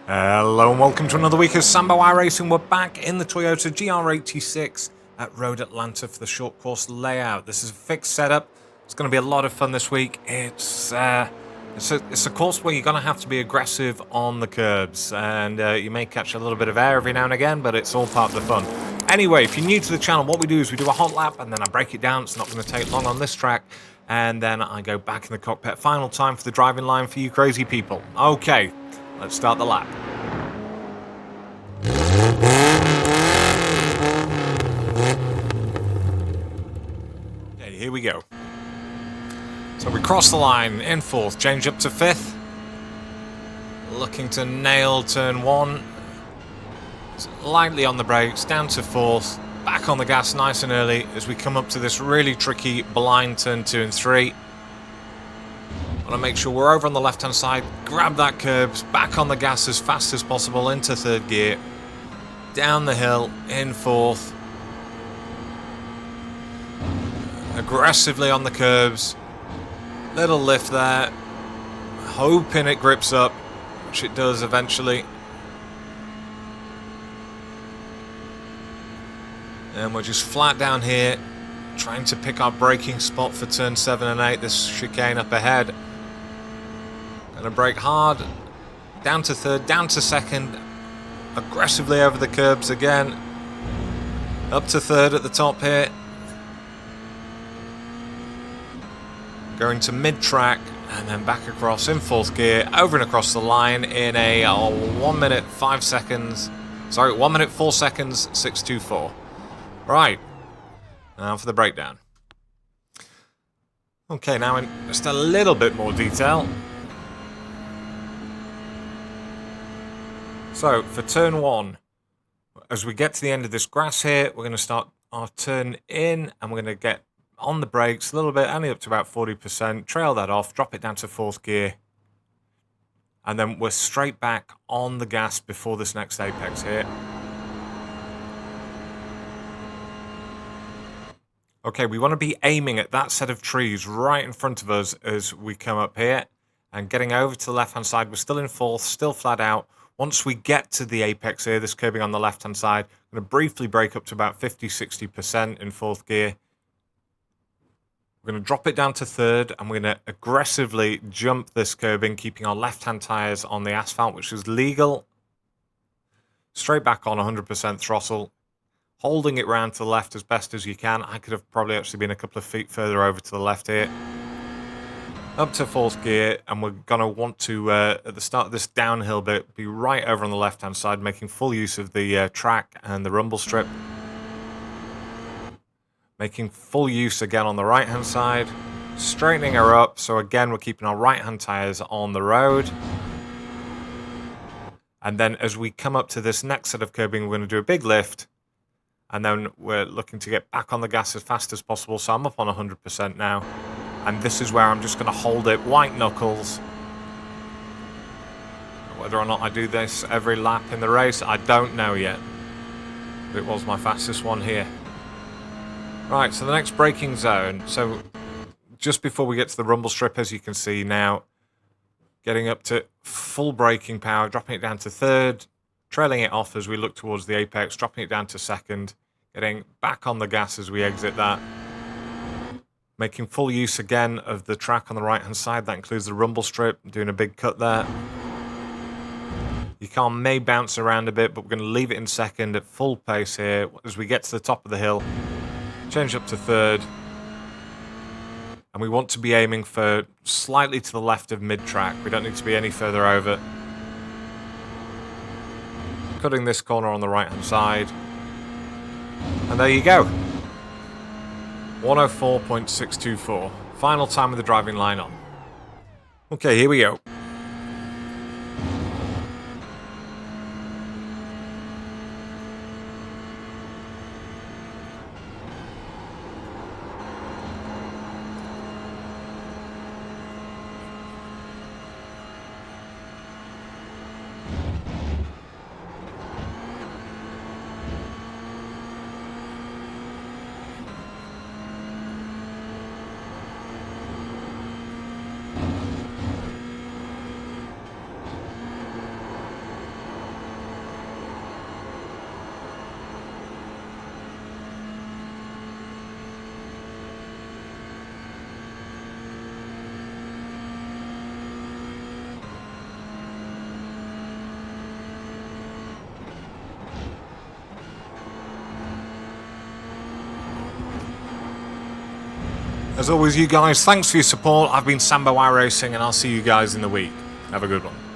Hello and welcome to another week of Sambo iRacing. We're back in the Toyota GR86 at Road Atlanta for the short course layout. This is a fixed setup. It's going to be a lot of fun this week. It's a course where you're going to have to be aggressive on the curbs, and you may catch a little bit of air every now and again, but it's all part of the fun. Anyway, if you're new to the channel, what we do is we do a hot lap and then I break it down. It's not going to take long on this track, and then I go back in the cockpit. Final time for the driving line for you crazy people. Okay, let's start the lap. Okay, here we go. So we cross the line in fourth, change up to fifth. Looking to nail turn one. Lightly on the brakes, down to fourth. Back on the gas nice and early as we come up to this really tricky blind turn 2 and 3. Want to make sure we're over on the left hand side, grab that curbs, back on the gas as fast as possible into third gear, down the hill in fourth, aggressively on the curbs, little lift there, hoping it grips up, which it does eventually. And we're just flat down here, trying to pick our braking spot for turn 7 and 8, this chicane up ahead. Gonna brake hard, down to third, down to second, aggressively over the curbs again, up to third at the top here. Going to mid-track and then back across in fourth gear, over and across the line in a 1 minute 5 seconds, sorry, 1 minute 4 seconds, 6:24. Right, now for the breakdown. Okay, now in just a little bit more detail. So, for turn 1, as we get to the end of this grass here, we're going to start our turn in, and we're going to get on the brakes a little bit, only up to about 40%, trail that off, drop it down to fourth gear, and then we're straight back on the gas before this next apex here. Okay, we want to be aiming at that set of trees right in front of us as we come up here, and getting over to the left-hand side. We're still in fourth, still flat out. Once we get to the apex here, this curbing on the left-hand side, I'm going to briefly brake up to about 50-60% in fourth gear. We're going to drop it down to third, and we're going to aggressively jump this curbing, keeping our left-hand tyres on the asphalt, which is legal. Straight back on 100% throttle, holding it round to the left as best as you can. I could have probably actually been a couple of feet further over to the left here. Up to fourth gear, and we're going to want to, at the start of this downhill bit, be right over on the left-hand side, making full use of the track and the rumble strip. Making full use again on the right-hand side, straightening her up, so again we're keeping our right-hand tyres on the road. And then as we come up to this next set of curbing, we're going to do a big lift, and then we're looking to get back on the gas as fast as possible, so I'm up on 100% now. And this is where I'm just going to hold it, white knuckles. Whether or not I do this every lap in the race, I don't know yet. But it was my fastest one here. Right, so the next braking zone. So just before we get to the rumble strip, as you can see now, getting up to full braking power, dropping it down to third, trailing it off as we look towards the apex, dropping it down to second, getting back on the gas as we exit that. Making full use again of the track on the right-hand side. That includes the rumble strip, doing a big cut there. Your car may bounce around a bit, but we're going to leave it in second at full pace here. As we get to the top of the hill, change up to third. And we want to be aiming for slightly to the left of mid-track. We don't need to be any further over. Cutting this corner on the right-hand side. And there you go. 104.624. Final time with the driving line on. Okay, here we go. As always, you guys, thanks for your support. I've been Sambo iRacing, and I'll see you guys in the week. Have a good one.